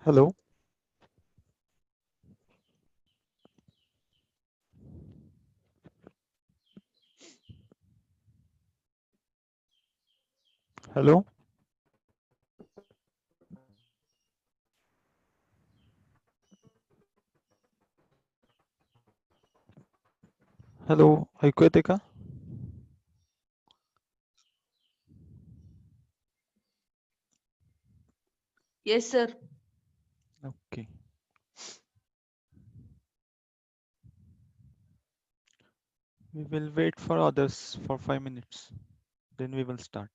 Hello. Hello. Hello, ऐकू येते का? Yes, sir. Okay. We will wait for others for 5 minutes. Then we will start.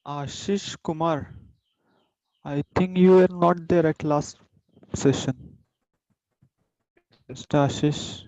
Ashish Kumar, I think you were not there at last session. Mr. Ashish.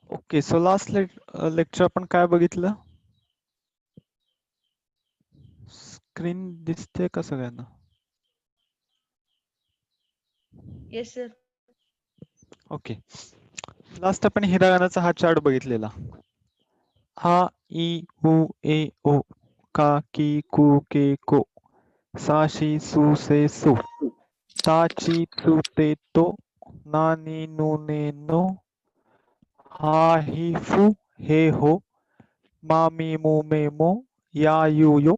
Okay, so last lecture आपण काय बघितलं? Screen दिसते का सगळ्यांना? Yes, sir. Okay. Last आपण हिरागानाचा हा chart बघितलेला. आ इ उ ए ओ का की कू के को सा शी सू से सू ता ची तू ते तो ना नी नू ने नो हा ही फू हे हो मा मी मू मे मो या यू यो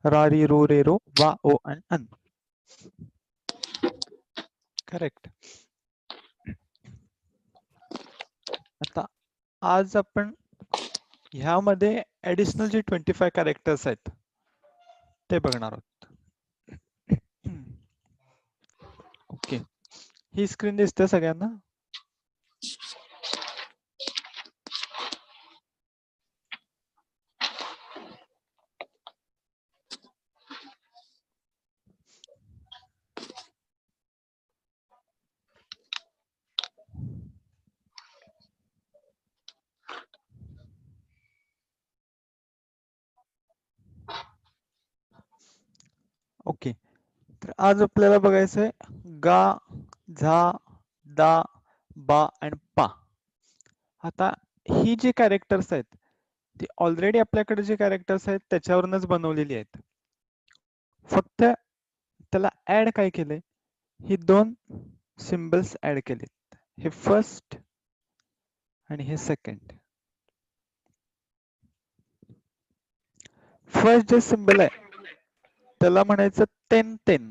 रा री रो रे रो वा ओ अन. करेक्ट. आता आज आपण ह्यामध्ये ऍडिशनल जे 25 कॅरेक्टर्स आहेत ते बघणार आहोत. ओके, ही स्क्रीन दिसते सगळ्यांना? ओके, तर आज आपल्याला बघायचंय गा, झा, दा, बा आणि पा. आता ही जी कॅरेक्टर्स आहेत ती ऑलरेडी आपल्याकडे जे कॅरेक्टर्स आहेत त्याच्यावरूनच बनवलेली आहेत. फक्त त्याला ऍड काय केलंय, ही दोन सिम्बल्स ऍड केलेत. हे फर्स्ट आणि हे सेकंड. फर्स्ट जे सिम्बल आहे त्याला म्हणायचं तेन तेन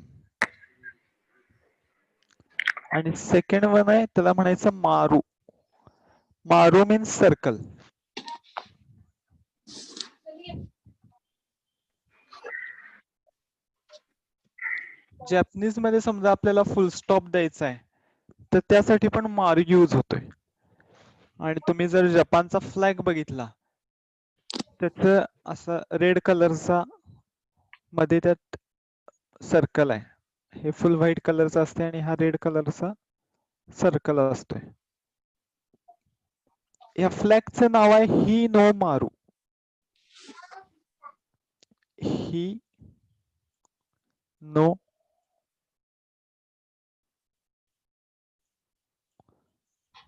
आणि सेकंड वन आहे त्याला म्हणायचं मारू. मारू मीन्स सर्कल. जॅपनीज मध्ये समजा आपल्याला फुल स्टॉप द्यायचा आहे तर त्यासाठी पण मारू यूज होतोय. आणि तुम्ही जर जपानचा फ्लॅग बघितला त्याच असं रेड कलरचा मध्ये त्यात सर्कल आहे. हे फुल व्हाईट कलरचा असते आणि हा रेड कलरचा सर्कल असतोय. या फ्लॅगचं नाव आहे ही नो मारू. ही नो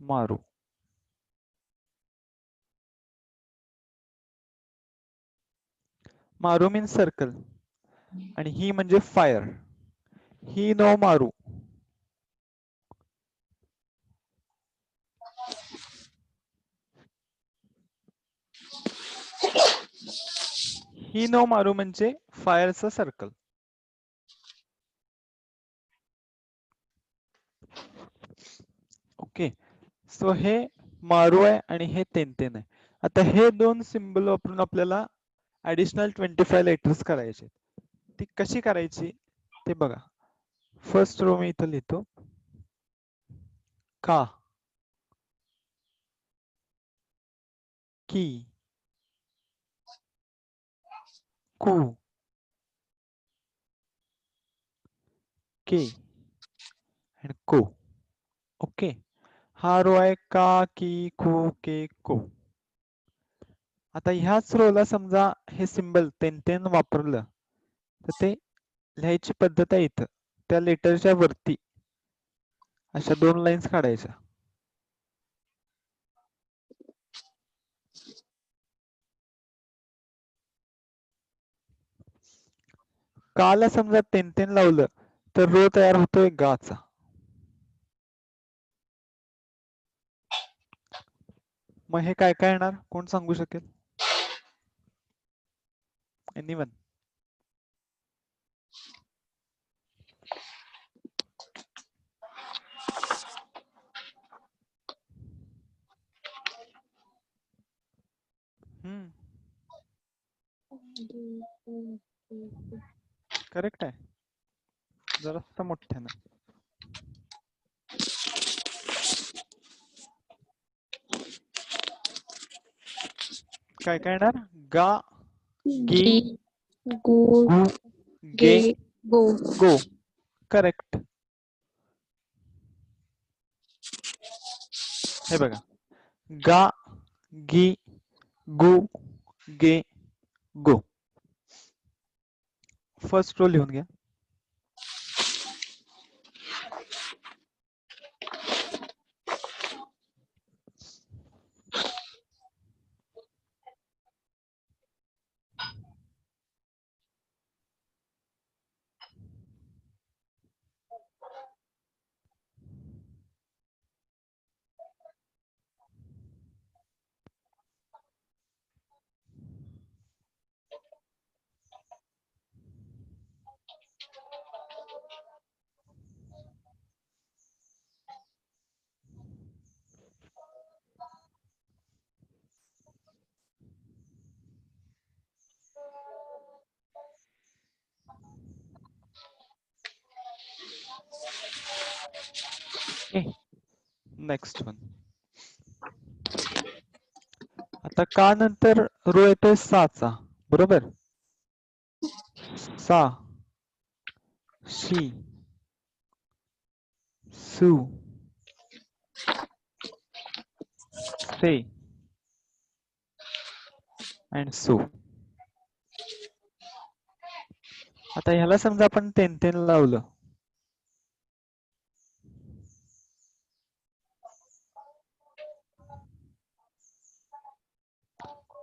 मारू. मारू मीन्स सर्कल आणि ही म्हणजे फायर. ही नो मारू. ही नो मारू म्हणजे फायरचं सर्कल. ओके, सो हे मारू आहे आणि हे तेन आहे. आता हे दोन सिम्बल वापरून आपल्याला ऍडिशनल 25 लेटर्स करायचे. ती कशी करायची ते बघा. फर्स्ट रो मी इथं लिहितो. का, की, कू, के आणि को. ओके, हा रो आहे का, की, कू, के, को. आता ह्याच रोला समजा हे सिम्बल तेन वापरलं तर ते लिहायची पद्धत आहे इथं. त्या लेटरच्या वरती अशा 2 लाईन्स काढायच्या. काला समजा तेन लावलं तर रो तयार होतोय गाचा. मग हे काय काय येणार कोण सांगू शकेल? एनीवन? करेक्ट आहे. जरासं मोठ्यानं. काय काय येणार? गा, गी, गो, गु, गे, गे, गो. गो. करेक्ट. हे बघा. गा, गी, गु, गे, गो. फर्स्ट रो लिहून घ्या. Next one. आता का नंतर रो येतोय साचा, बरोबर? सा, शी, सु, से अँड सो. आता ह्याला समजा आपण तेन लावलं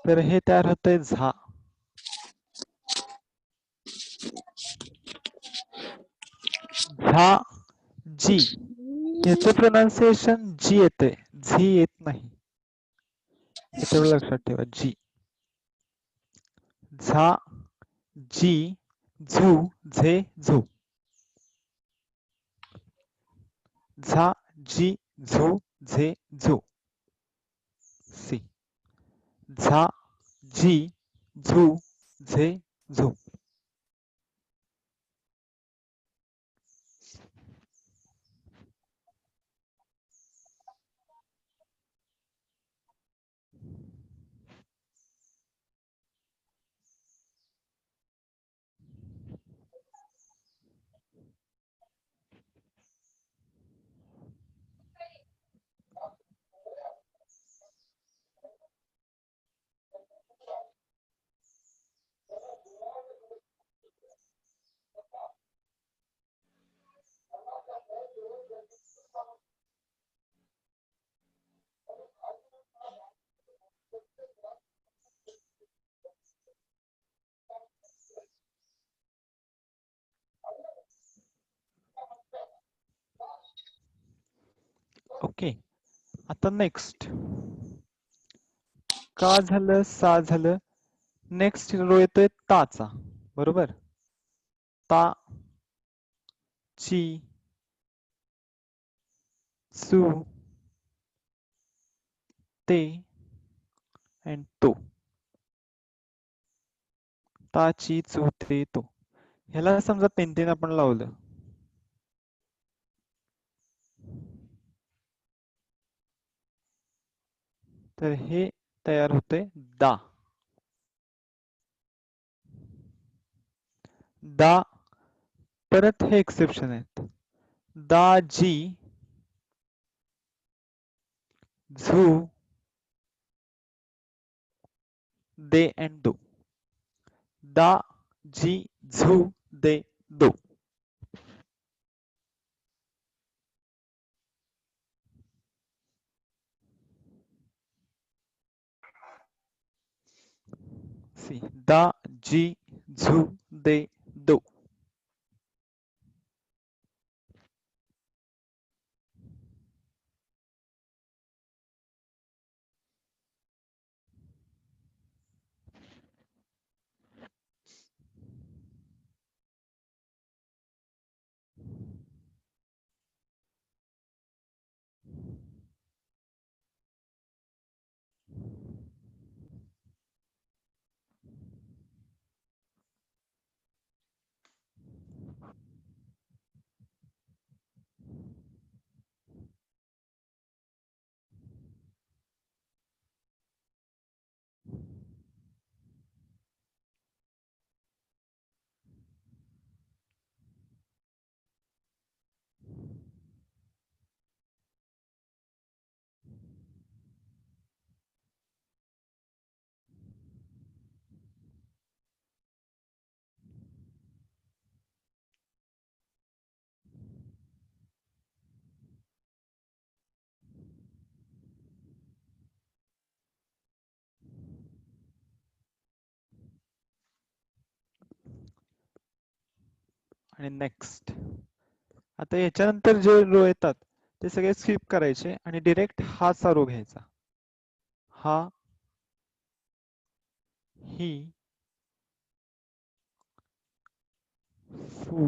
तर हे तयार होतंय झा. झा, जी. याचं प्रोनाउन्सिएशन जी येते, झी येत नाही. हे तेवढं लक्षात ठेवा. जी, झा, जी, झू, झे, झू. झा, जी, झू, झे, झू. सी. झा, जी, झू, झे, झू. ओके, आता नेक्स्ट का झालं, सा झालं. नेक्स्ट रो येतोय ताचा, बरोबर. ता, ची, सु, ते and तो. ता, ची, चू, ते, तो. ह्याला समजा तीन तीन आपण लावलं तर हे तयार होते दा. दा, परत हे एक्सेप्शन आहेत. दा, जी, झू, दे and दो. दा, जी, झू, दे, दो. सी, दा, जी, झू, दे, दो. आणि नेक्स्ट आता याच्यानंतर जे रो येतात ते सगळे स्किप करायचे आणि डिरेक्ट हाचा रो घ्यायचा. हा, ही, फू,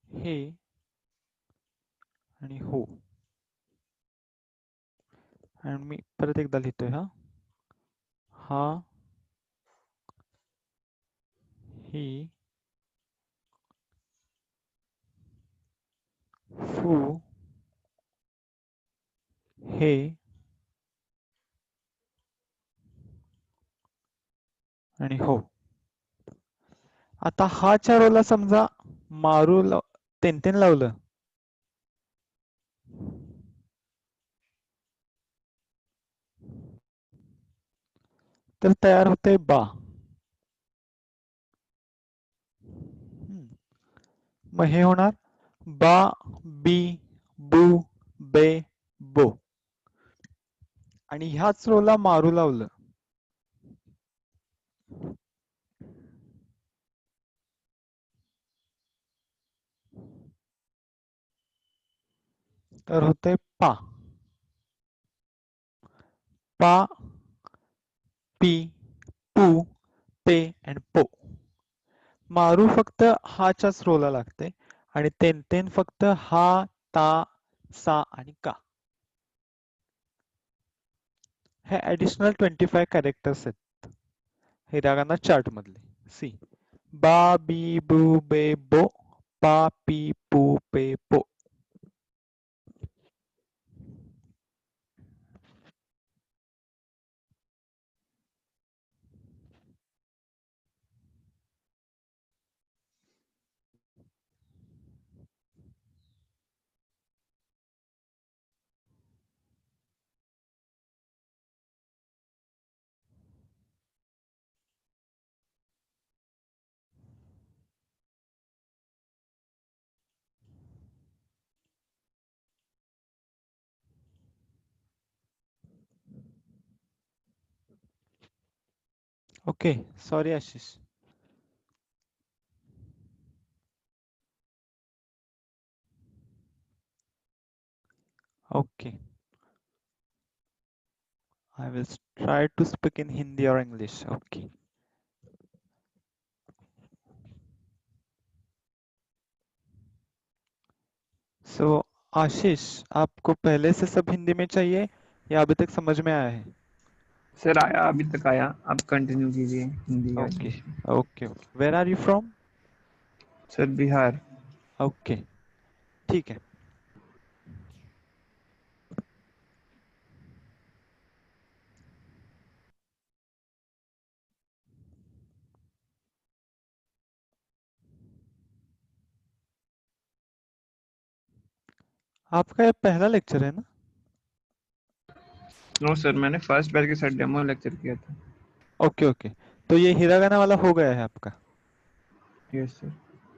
हे आणि हो. आणि मी परत एकदा लिहितोय. हा, ही, फू, हे आणि हो. आता हाच्या रोला समजा मारू तीन तीन लावलं तर तयार होते बा. मग हे होणार बा, बी, बू, बे, बो. आणि ह्याच रोला मारू लावलं तर होते पा. पा, पी, पू, पे and पो. मारू फक्त हाच्याच रोला लागते आणि तेन तेन फक्त हा, ता, सा आणि का. हे ऍडिशनल 25 कॅरेक्टर्स आहेत हिरागाना चार्ट मधले. सी, बा, बी, बू, बे, बो, पा, पी, पू, पे, पो. Okay, sorry Ashish. Okay. I will try to speak in Hindi or English. Okay. So आशीष, आपको पहले से सब हिंदी में चाहिए या अभी तक समझ में आया है? सर आया, अभी तक आया, आप कंटिन्यू कीजिए हिंदी या ओके इंग्लिश में। Okay okay. Where are you from? Sir Bihar. Okay, ठीक है। आपका ये पहला लेक्चर है ना? नो सर, मैंने फर्स्ट बैच के साथ डेमो लेक्चर किया था। ओके ओके, तो ये हिरागाना वाला हो गया है आपका? Yes sir.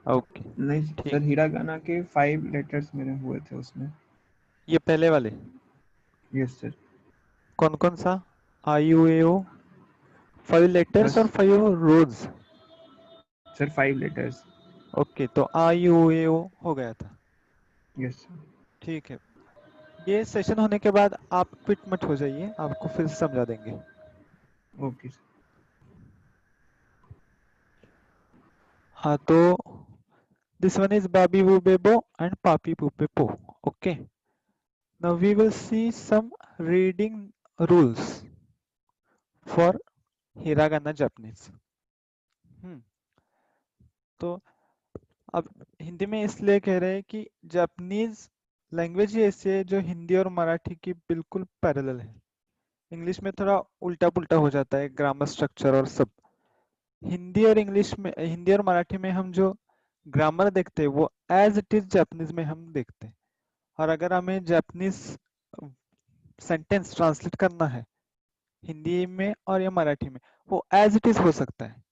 ओके नहीं ठीक। सर, हिरागाना के 5 लेटर्स मेरे हुए थे उसमें। ये पहले वाले यस सर। कौन कौन सा? आई यू ए ओ 5 लेटर्स बस और 5 रोज? Sir 5 letters. ओके, तो आई यू ए ओ हो गया था। Yes sir. ठीक है, ये सेशन होने के बाद आप क्विट मत हो जाइए, आपको फिर से समझा देंगे। Okay sir. हाँ, तो this one is Babi Bubebo and Papi Pupepo. Okay, now we will see some reading rules for Hiragana Japanese. तो अब हिंदी में इसलिए कह रहे हैं कि जापानीज लैंग्वेज ही ऐसी है जो हिंदी और मराठी की बिल्कुल पैरेलल है। इंग्लिश में थोड़ा उल्टा पुल्टा हो जाता है, ग्रामर स्ट्रक्चर और सब। हिंदी और इंग्लिश में, हिंदी और मराठी में हम जो ग्रामर देखते हैं वो एज इट इज जापानीज में हम देखते हैं। और अगर हमें जापानीज सेंटेंस ट्रांसलेट करना है हिंदी में और या मराठी में, वो एज इट इज हो सकता है।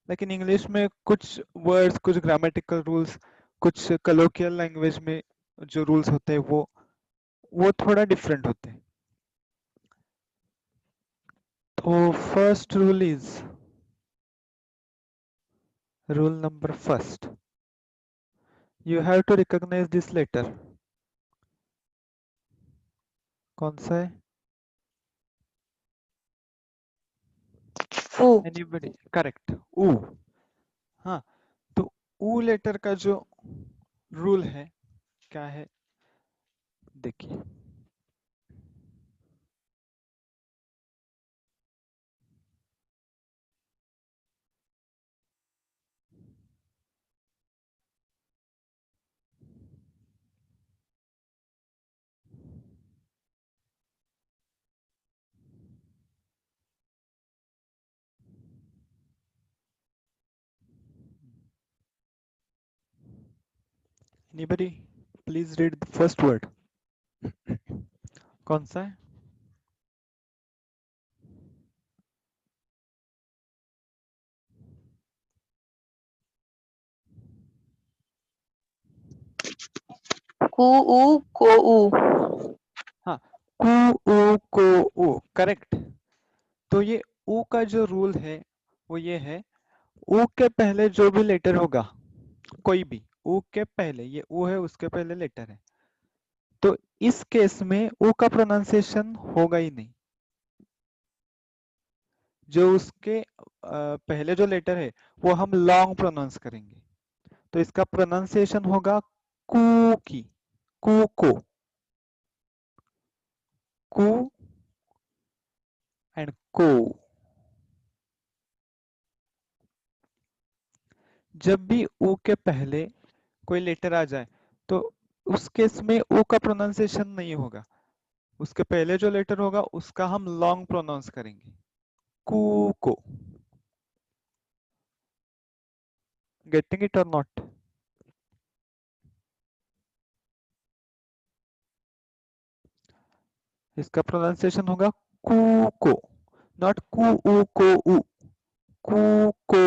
लेकिन इंग्लिश में कुछ वर्ड्स, कुछ ग्रामेटिकल रूल्स, कुछ कलोकियल लैंग्वेज में जो रूल्स होते हैं वो थोड़ा डिफरेंट होते हैं। तो first rule is rule number first, you have to recognise this letter. कौन सा है? ओ एनीबॉडी? करेक्ट, ऊ। हाँ, तो ऊ लेटर का जो रूल है क्या है, देखिए। Anybody please read the first word. कौन सा है? कु उ को उ। हाँ, कु ऊ को ऊ, करेक्ट। तो ये ऊ का जो रूल है वो ये है, ऊ के पहले जो भी लेटर होगा, कोई भी ऊ के पहले, ये ऊ है उसके पहले लेटर है, तो इस केस में ऊ का प्रोनाउंसिएशन होगा ही नहीं। जो उसके पहले जो लेटर है वो हम लॉन्ग प्रोनाउंस करेंगे, तो इसका प्रोनाउंसिएशन होगा कू की, कू को, कू एंड को। जब भी ऊ के पहले कोई लेटर आ जाए तो उस केस में ऊ का प्रोनाउंसिएशन नहीं होगा, उसके पहले जो लेटर होगा उसका हम लॉन्ग प्रोनाउंस करेंगे, कू को। गेटिंग इट और नॉट? इसका प्रोनाउंसिएशन होगा कू को, नॉट कू ऊ को ऊ, कू को।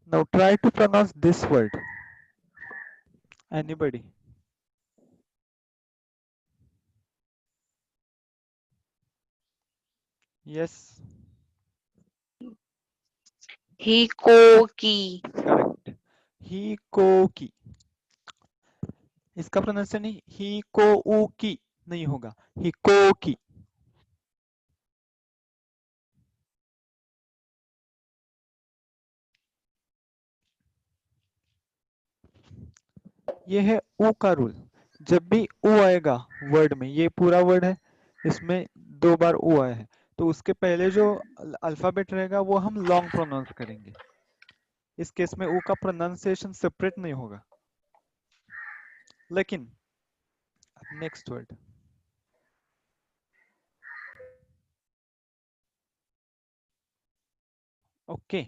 Now try to pronounce this word. Anybody? Yes. ही को की, करेक्ट, ही को की। इसका प्रोनाउंसिएशन ही को ऊ की नहीं होगा, ही को की। ये है ऊ का रूल। जब भी ऊ आएगा वर्ड में, ये पूरा वर्ड है, इसमें 2 बार ऊ आया है, तो उसके पहले जो अल्फाबेट रहेगा वो हम लॉन्ग प्रोनाउंस करेंगे। इस केस में ऊ का प्रोनाउंसिएशन सेपरेट नहीं होगा। लेकिन अब नेक्स्ट वर्ड, ओके,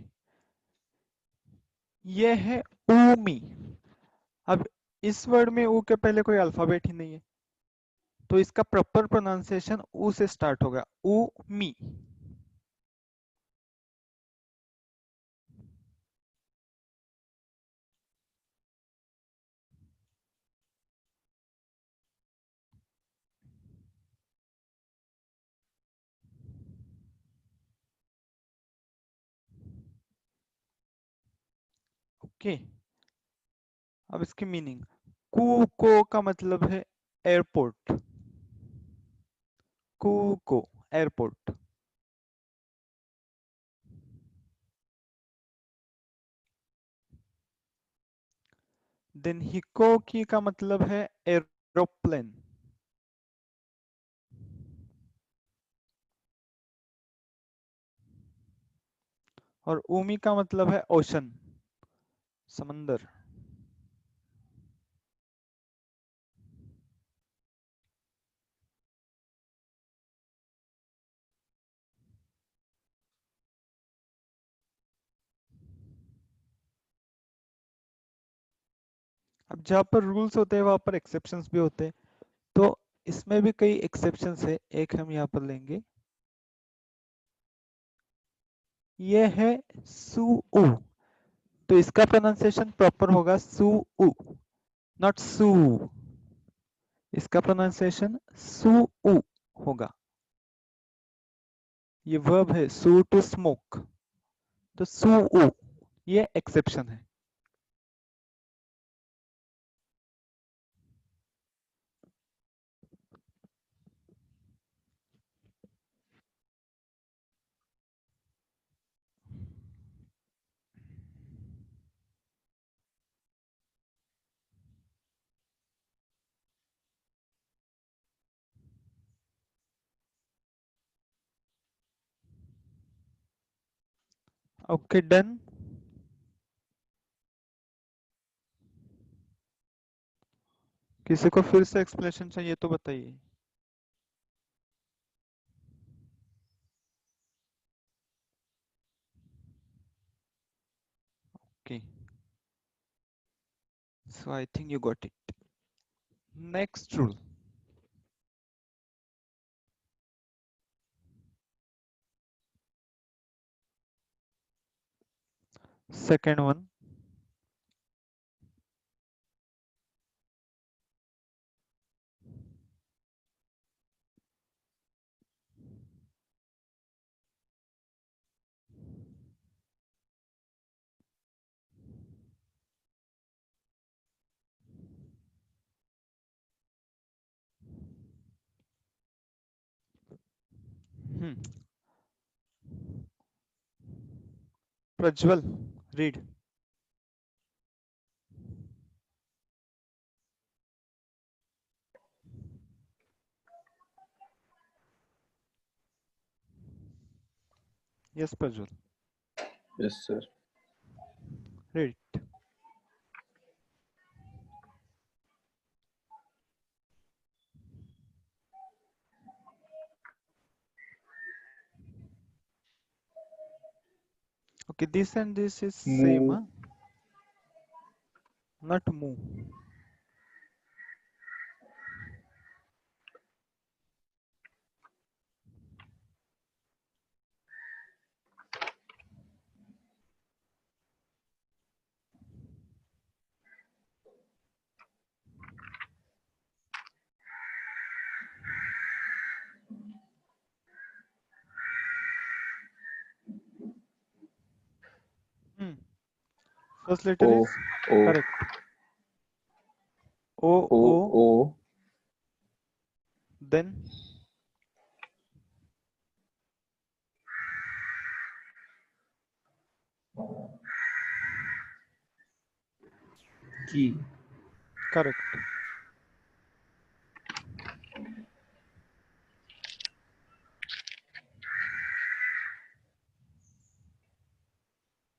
ये है ऊमी। अब इस वर्ड में ऊ के पहले कोई अल्फाबेट ही नहीं है, तो इसका प्रॉपर प्रोनाउंसिएशन ऊ से स्टार्ट होगा, ऊ मी। ओके, अब इसकी मीनिंग, कू को का मतलब है एयरपोर्ट, कू को एयरपोर्ट। देन हिकोकी का मतलब है एरोप्लेन, और ऊमी का मतलब है ओशन, समंदर। अब जहाँ पर रूल्स होते हैं वहां पर एक्सेप्शंस भी होते हैं, तो इसमें भी कई एक्सेप्शंस है, एक हम यहाँ पर लेंगे। ये है सू ऊ, तो इसका प्रोनाउंसिएशन प्रॉपर होगा सू ऊ, नॉट सू। इसका प्रोनाउंसिएशन सू ऊ होगा। ये वर्ब है सू टू स्मोक, तो सू ऊ, ये एक्सेप्शन है। Okay done. किसी को फिर से एक्सप्लेनेशन चाहिए तो बताइए। Okay, so I think you got it. Next rule, second one, hmm. Prajwal, read. Yes, Prajwal, Yes, sir. read it. Okay, this and this is same, Move. huh? Not move. First letter O, is O, correct. O, O, O, O, then Key. correct.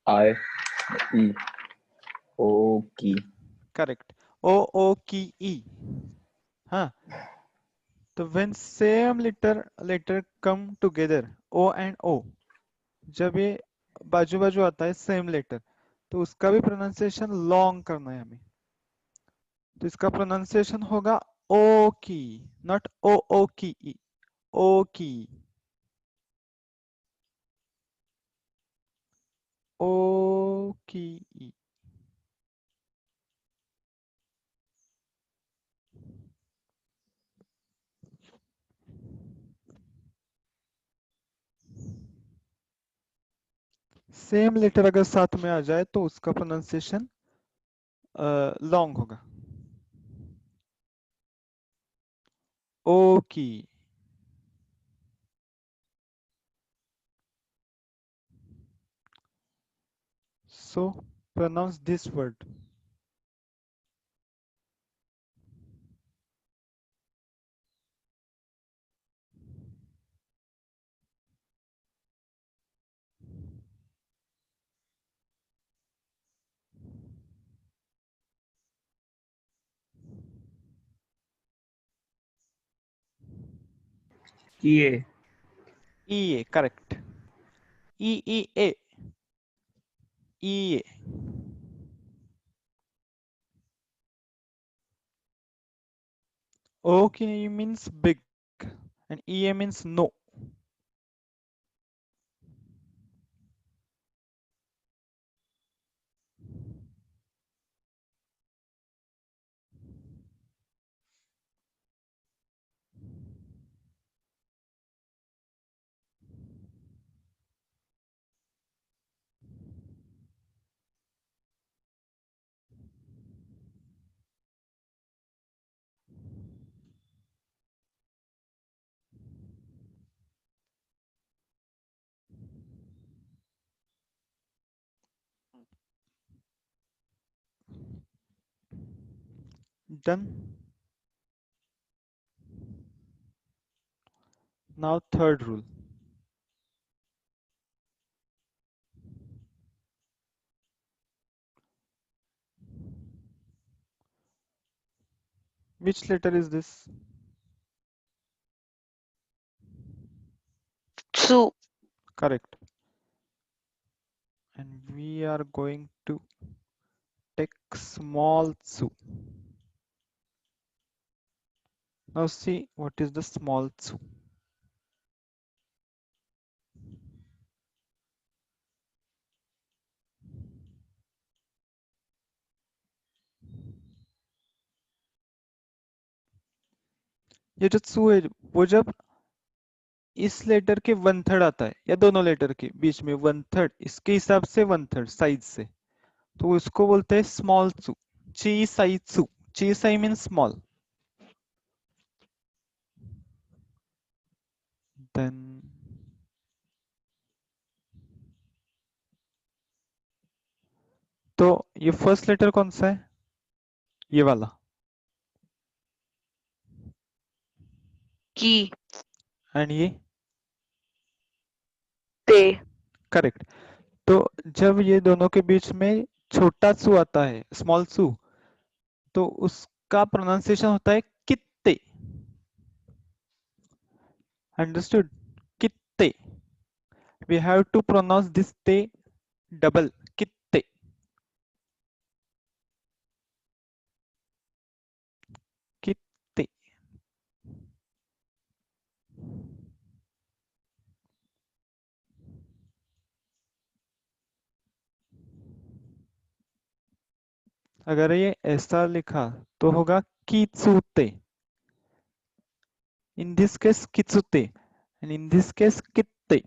I, E, O, key. Correct. O, O, key, E. Huh. So when same letter come together, O and O, जब ये बाजू बाजू आता है same letter, तो उसका भी pronunciation long करना है हमें. तो इसका प्रोनाउंसिएशन होगा ओ की, नॉट ओ ओ की ई, ओ की, ओ की ई. सेम लेटर अगर साथ में आ जाए तो उसका प्रोनाउंसिएशन लॉन्ग होगा. ओ की. So pronounce this word. Key A. E A, correct. E E A. E A. Okay means big and E A means no. Done. Now third rule. Which letter is this? Su. Correct. And we are going to take small tsu. Now see what is the small tsu. ये जो tsu है वो जब इस letter के 1/3 आता है या दोनों लेटर के बीच में 1/3, इसके हिसाब से 1/3 साइज से, तो उसको बोलते हैं स्मॉल tsu. ची साई tsu. ची साई मीन्स स्मॉल. Then तो ये फर्स्ट लेटर कौन सा है? ये वाला. Ki. एंड ये Te. करेक्ट. तो जब ये दोनों के बीच में छोटा सु आता है, स्मॉल सु, तो उसका प्रोनाउंसिएशन होता है कित्ते. अंडरस्टूड? कित्ते. We have to pronounce this ते डबल. कित्ते. कित्ते. अगर ये ऐसा लिखा तो होगा कित्सुते. In this case kitsute and in this case kitte.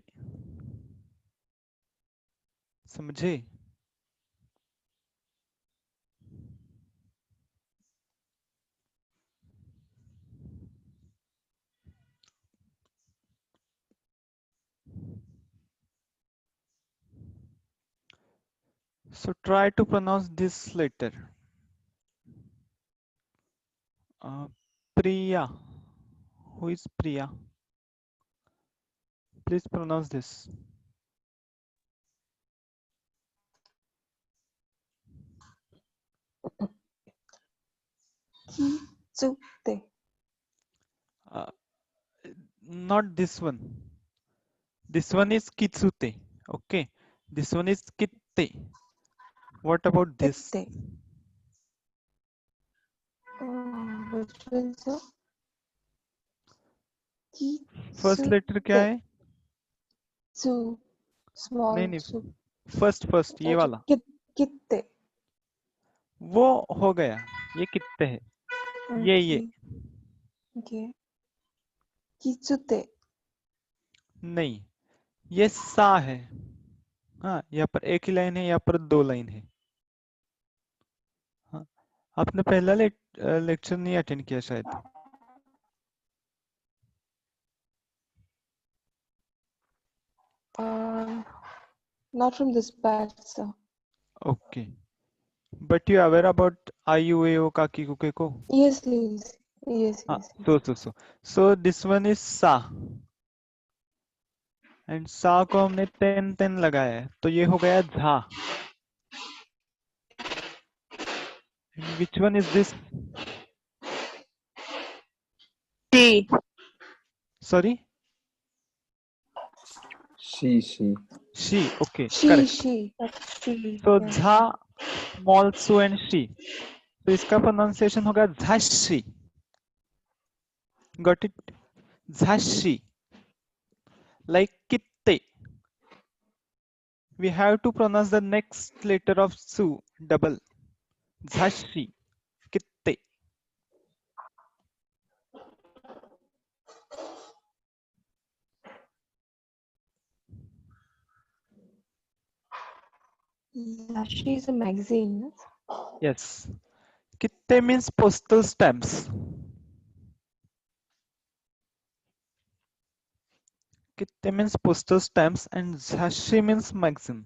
समझे? So try to pronounce this letter. Priya. Who is Priya? Please pronounce this. Kitsute. Uh, Not this one. This one is kitsute. Okay. This one is kitte. What about this? Kitte. Which one, sir? First letter क्या है? Kitsu. Small नहीं नहीं. su. First ये वाला. Kitte. वो हो गया. ये कित्ते है. ये. Okay. Kitsute. नहीं. ये सा है. हाँ, यहाँ पर एक ही लाइन है, यहाँ पर 2 लाइन है. हाँ, आपने पहला लेक्चर नहीं अटेंड किया शायद. Not from this batch, sir. Okay. But you are aware about IUAO Kaki Kukeko? Yes, please. Yes. So this one is sa. And सा को हमने 10 लगाया है, तो ये हो गया Jha. And which one is this? She. Sorry? She. Okay, She. correct. She. That's she. So Yeah. Jha, small su and she. तो इसका pronunciation होगा झाशी. Got it? झाशी. Like kitte. We have to pronounce the next letter of su double. झाशी. Kitte. She is a magazine. Yes. Kitte means postal stamps. Kitte means postal stamps and Jhashi means magazine.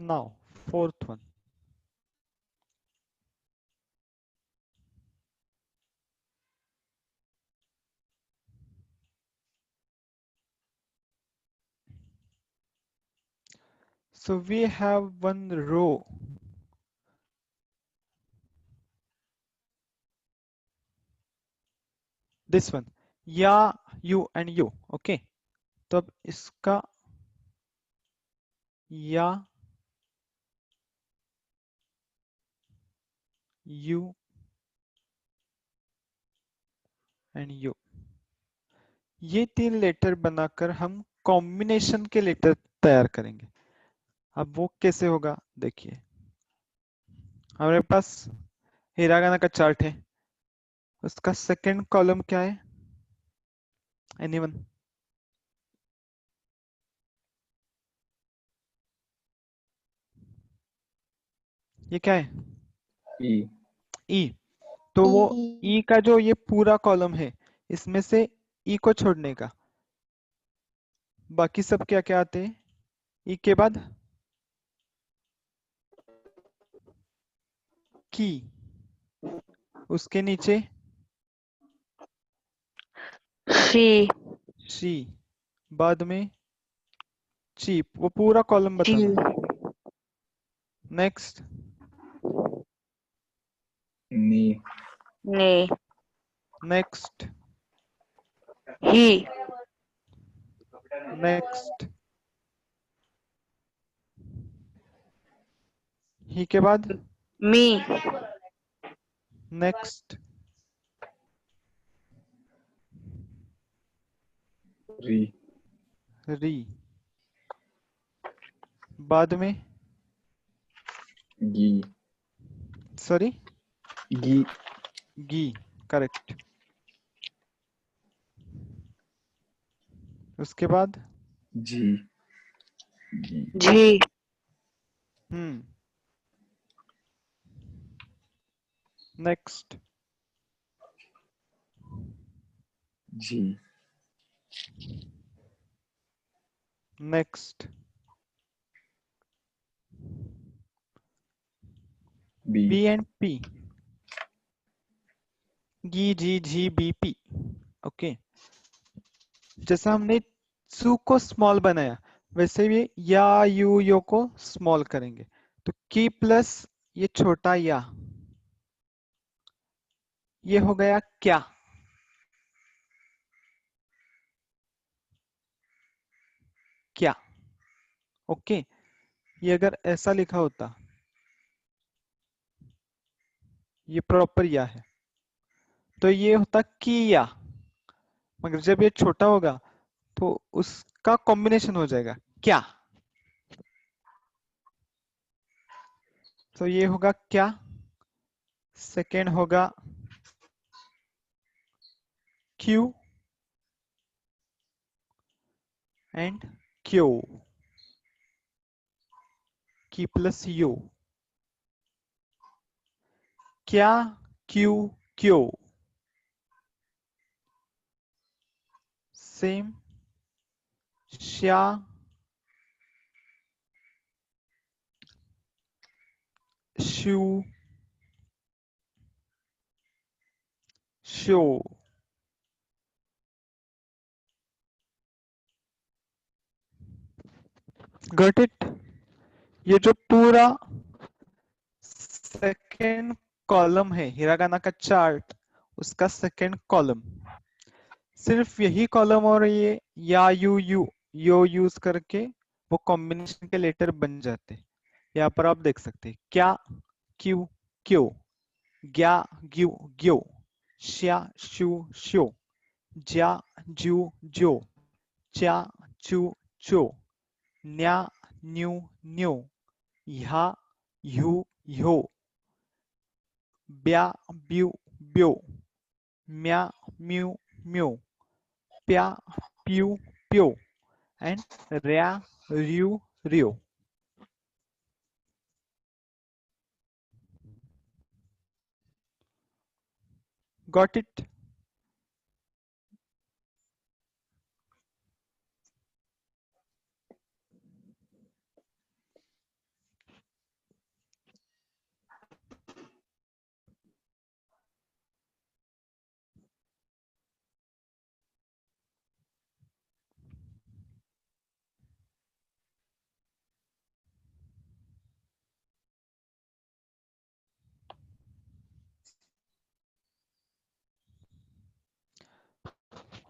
Now, fourth one. So we have one row. This one. Ya, you and you. Okay. तो अब इसका या, you and you. ये 3 letter बनाकर हम combination के letter तैयार करेंगे. अब वो कैसे होगा देखिए. हमारे पास हिरागाना का चार्ट है. उसका सेकंड कॉलम क्या है? एनीवन? ये क्या है? ई. तो वो ई का जो ये पूरा कॉलम है, इसमें से ई को छोड़ने का बाकी सब क्या क्या आते हैं? ई के बाद की, उसके नीचे शी, बाद में चीप. वो पूरा कॉलम बताना. Next Ni. Next He. Next. ही के बाद Me. नेक्स्ट. Ri. री. बाद में गी सॉरी गी गी, करेक्ट। उसके बाद जी जी जी, हम्म, नेक्स्ट जी नेक्स्ट बी बी एंड पी, गी जी जी बी पी। ओके, जैसा हमने सू को स्मॉल बनाया वैसे भी या यू यो को स्मॉल करेंगे। तो की प्लस ये छोटा या, ये हो गया क्या। क्या, ओके। ये अगर ऐसा लिखा होता, ये प्रॉपर या है, तो ये होता की या, मगर जब ये छोटा होगा तो उसका कॉम्बिनेशन हो जाएगा क्या। तो ये होगा क्या, सेकेंड होगा क्यू एंड क्यू, की प्लस यू, क्या क्यू क्यू, सेम श्या शू शो। Got it. ये जो पूरा सेकेंड कॉलम है हिरागाना का चार्ट, उसका सेकेंड कॉलम, सिर्फ यही कॉलम और ये या यू यू यो यूज करके वो कॉम्बिनेशन के लेटर बन जाते हैं। यहाँ पर आप देख सकते हैं क्या क्यू क्यू, ग्या ग्यू ग्यो, श्या शू शो, ज्या जू जो, च्या चू चो, न्या न्यू न्यो, ह्या ह्यू ह्यो, ब्या ब्यू ब्यो, म्या म्यू म्यो, प्या प्यू प्यो एंड र्या र्यू र्यो। Got it.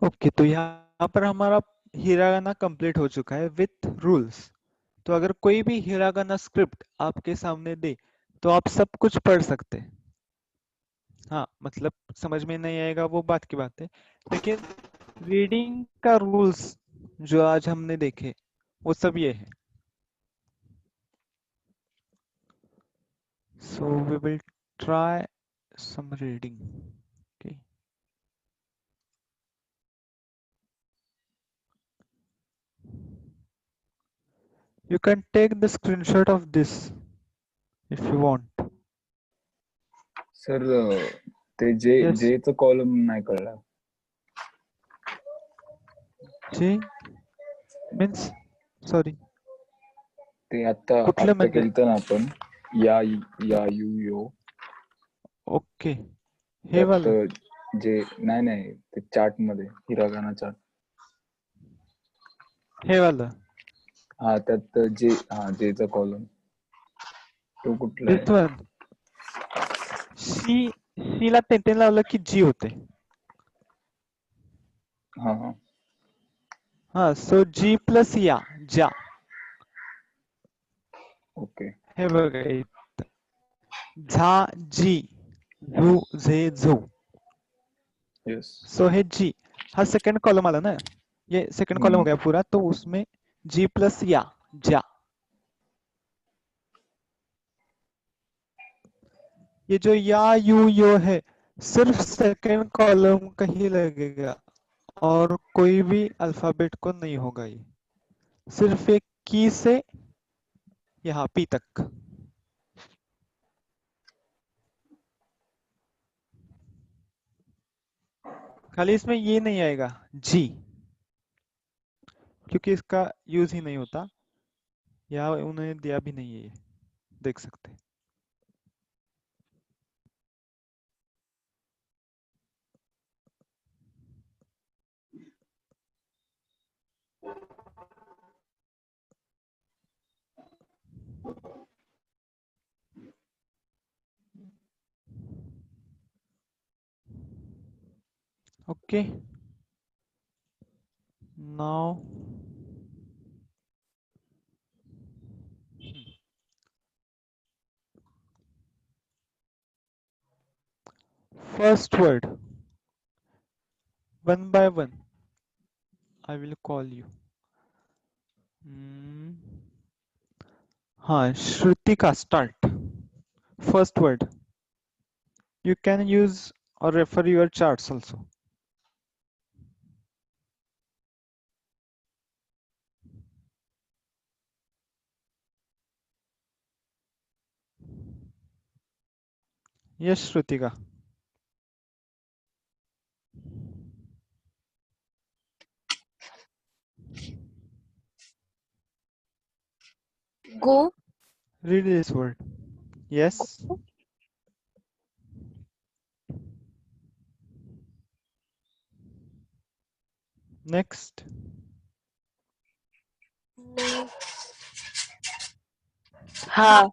ओके, तो यहाँ पर हमारा हिरागाना कंप्लीट हो चुका है विथ रूल्स। तो अगर कोई भी हिरागाना स्क्रिप्ट आपके सामने दे तो आप सब कुछ पढ़ सकते हैं। हाँ, मतलब समझ में नहीं आएगा वो बात की बात है, लेकिन रीडिंग का रूल्स जो आज हमने देखे वो सब ये है। So we will try some reading. Okay, you can take the screenshot of this if you want. Sir ते जे Yes. जेचं कॉलम नाही कळला. J means sorry, ते आता कुठलं म्हणजे? केलं ना आपण या या यू यो ओके, हे वालं त्यात जे नाही ते चार्ट मध्ये हिरागाना चार्ट. हे वालं हा त्यात जेचा कॉलम तो कुठला this आहे? one. सी ला टेन लावलं की जी होते. हा हा, सो जी प्लस या ज्या, ओके हे बघा इथं. झा जी, झू झे झू, यस सो है जी, हाँ सेकंड कॉलम आला ना, ये सेकंड कॉलम हो गया पूरा, तो उसमें जी प्लस या जा, ये जो या यू यो है सिर्फ सेकंड कॉलम का ही लगेगा और कोई भी अल्फाबेट को नहीं होगा। ये सिर्फ एक की से यहाँ पी तक। खाली इसमें ये नहीं आएगा जी, क्योंकि इसका यूज ही नहीं होता, या उन्होंने दिया भी नहीं है, ये देख सकते हैं। Okay, now first word, one by one I will call you. हाँ, Shrutika start. First word, you can use or refer your charts also. Yes, Shrutika. Go. Read this word. Yes. Next. Ha.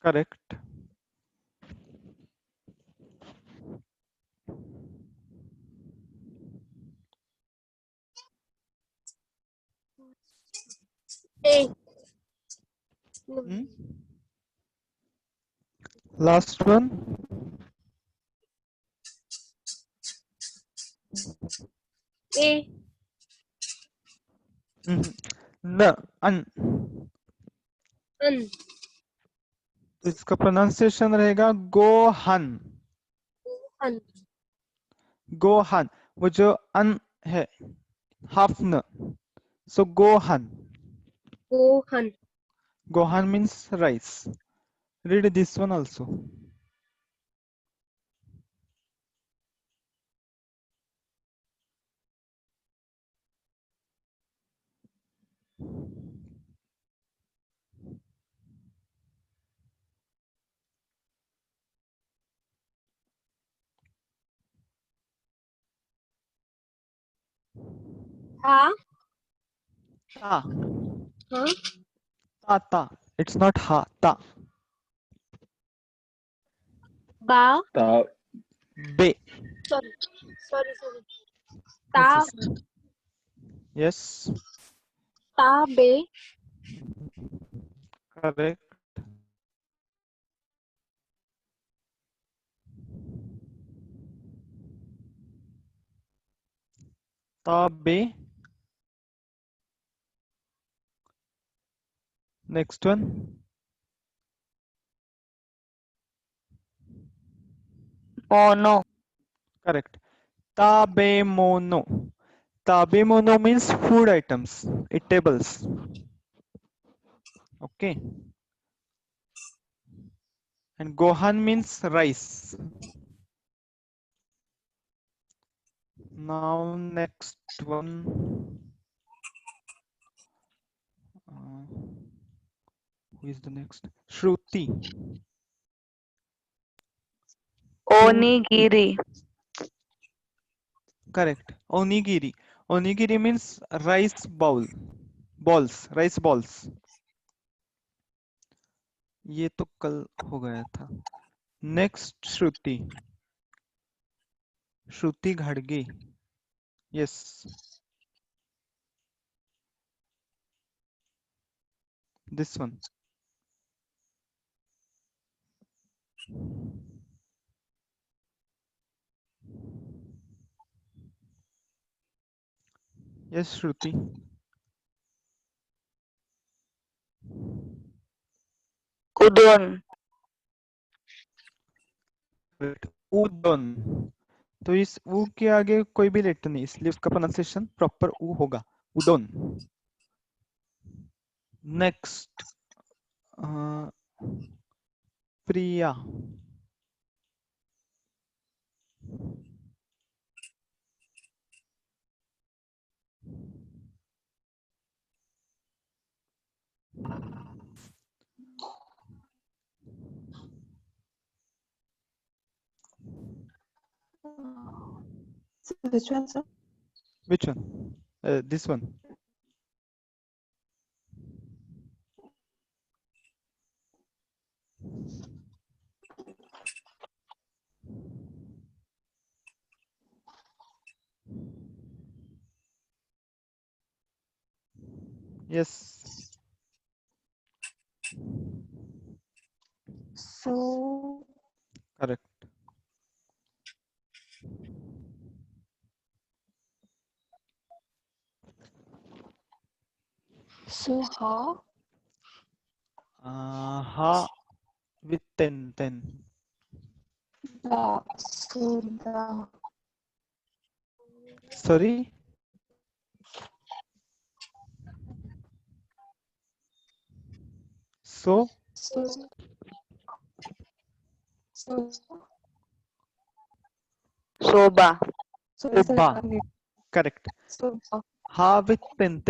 Correct. A. Hmm? Last one. A. न, अन। An. तो इसका pronunciation रहेगा गोहन। An. गोहन, वो जो अन है, half न, सो गोहन। Gohan. Gohan means rice. Read this one also. Ha. Ta. Huh? Ta, ta. It's not ha, ta. Ba. ता Be. Sorry. Sorry. Ta. Yes. Ta. Be. Correct. Tabe. Next one. Mono. Correct. Tabemono. Tabemono means food items, eatables. Okay. And Gohan means rice. Now next one. Who is the next? Shruti. Onigiri. Correct. Onigiri. Onigiri means rice bowl. Balls. Rice balls. ये तो कल हो गया था. Next Shruti. Shruti Ghadge. Yes. This one. Yes, Shruti. Udon. उदन। तो इस ऊ के आगे कोई भी लेटर नहीं, इसलिए उसका प्रोनाउंसिएशन प्रॉपर ऊ होगा, उदन। Next Priya. So which one, sir? Which one? This one. Yes. So Correct. ha. Ha with ten. Da. Sorry. So So so Soba. so is Soba. that Correct. so Ha with ten,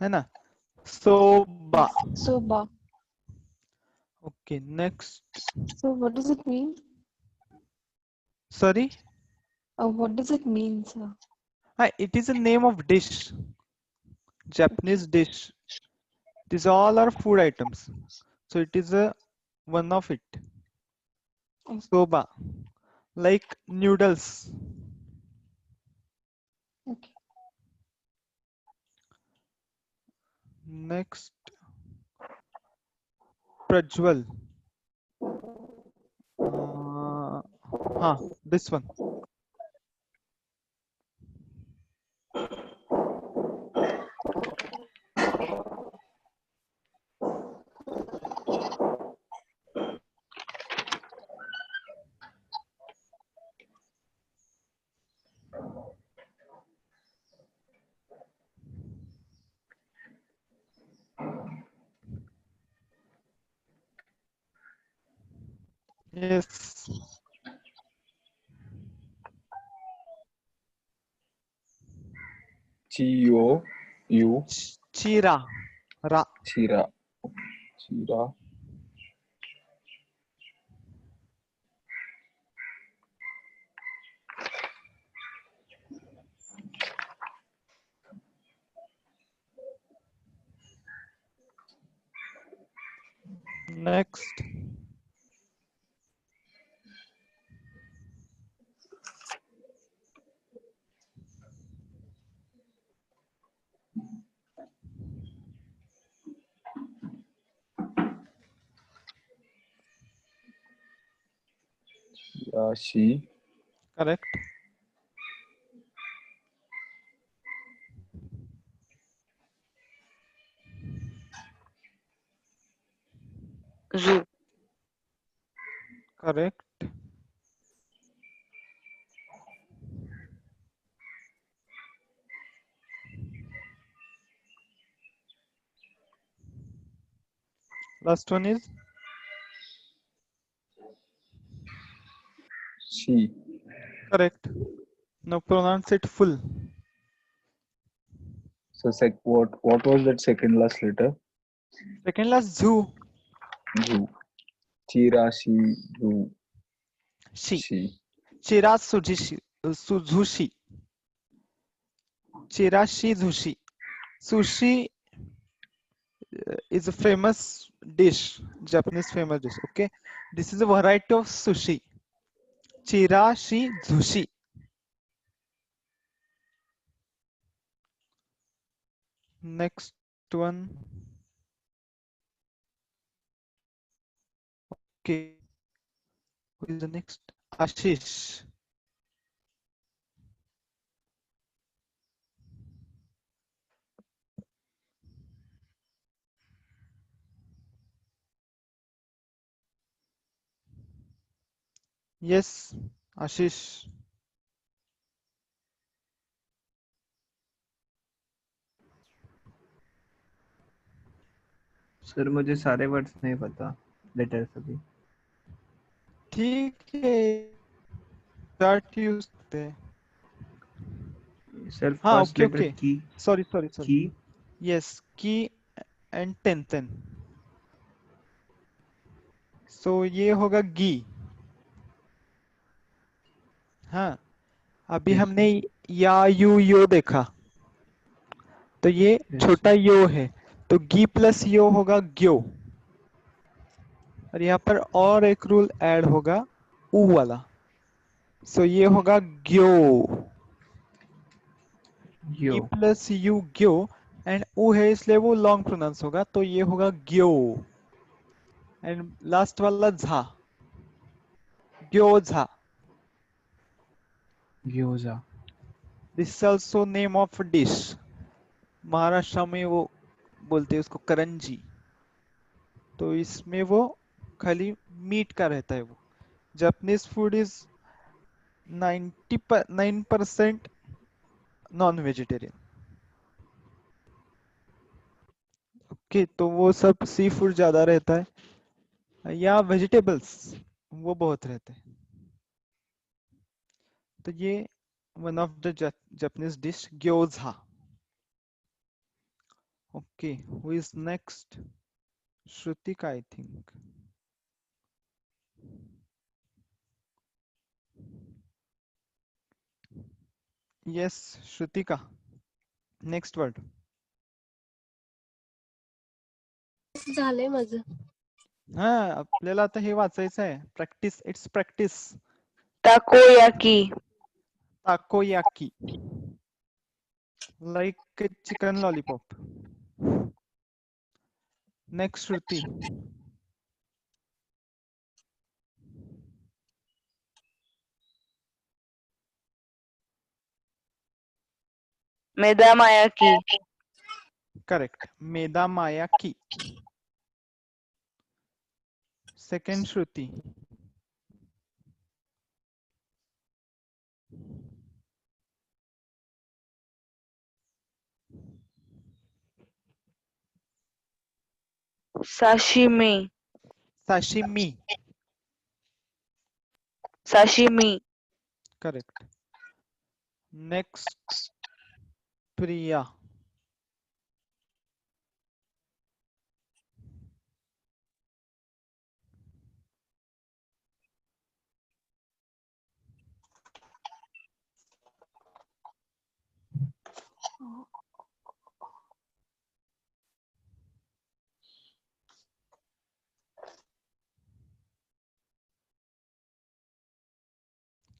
है ना? Soba. soba. Okay. Next. So what does it mean? Sorry. What does it mean, sir? It is a name of dish. Japanese dish. These all are food items. So it is a one of it. Okay. Soba. Like noodles. Okay. Next. Prajwal. This one. Yes. Chio. Chira. Ra. Chira. Chira. Next. She. Correct. Zoo. Correct. Last one is She. correct. Now pronounce it full. So what was that second last letter? Second last zoo. Zu. Chira. She. Zu. She. She. Chira Suzushi. Chirashi Zushi. Sushi is a famous dish, Japanese famous dish. Okay, this is a variety of sushi. Chirashi Zushi. Next one. Okay, who is the next? Ashish. Yes, Ashish. Sir मुझे सारे words नहीं पता letters अभी. ठीक है, chart use करते हैं. Sir हाँ, फर्स्ट ओके लेटर ओके. की. सॉरी. की. Yes, key and ten. So ये होगा गी. हाँ, अभी यस हमने या यू यो देखा, तो ये यस छोटा यो है, तो गी प्लस यो होगा ग्यो. और यहाँ पर और एक रूल ऐड होगा, ऊ वाला. सो ये होगा ग्यो. यो. ई प्लस यू ग्यो, एंड ऊ है इसलिए वो लॉन्ग प्रोनाउंस होगा, तो ये होगा ग्यो. एंड लास्ट वाला झा, ग्योझा. ग्योजा. This is also name of dish. Maharashtra में वो बोलते हैं उसको करंजी. तो इसमें वो खाली मीट का रहता है. वो Japanese food is 99% non vegetarian. Okay, तो वो सब सी फूड ज्यादा रहता है, या वेजिटेबल्स वो बहुत रहते हैं. तो ये one of the Japanese dish ग्योझा. Okay, who is next? Shrutika I think. Yes, Shrutika, next word. झालंय माझं. हा, आपल्याला आता हे वाचायचं आहे. Practice, it's practice. takoyaki, ताकोयाकी, like chicken lollipop. Next Shruti. medamayaki, correct, मेदा मायाकी. सेकंड श्रुति. sashimi, साशिमी. sashimi, correct. Next Priya.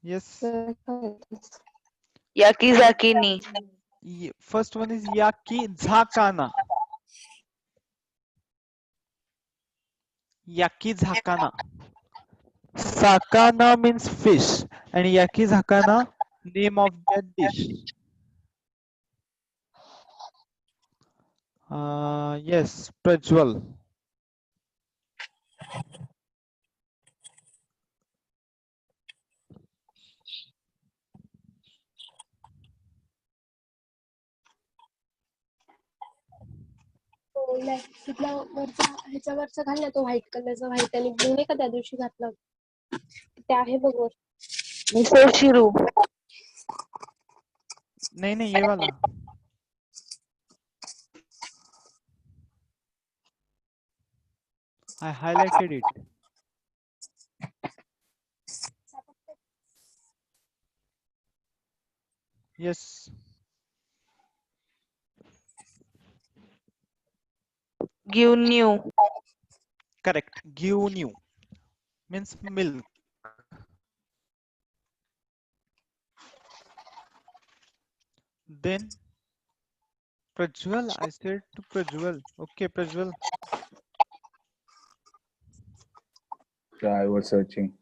Yes, yakizaki ni, first one is याकी झाकाना. याकी झाकाना. साकाना means fish and yaki zakana name of that dish. Yes, Prajwal. तिथला वरचा ह्याच्यावरचा घाल ना, तो व्हाईट कलरचा, व्हाईट आणि ब्लू नाही का त्या दिवशी घातला होता. ते आहे बघ वर. misoshiru, नहीं ये वाला. I highlighted it. Yes, gyunyu, correct. Gyunyu means milk. Then Prajwal, I said to Prajwal. Okay, Prajwal. Yeah, I was searching.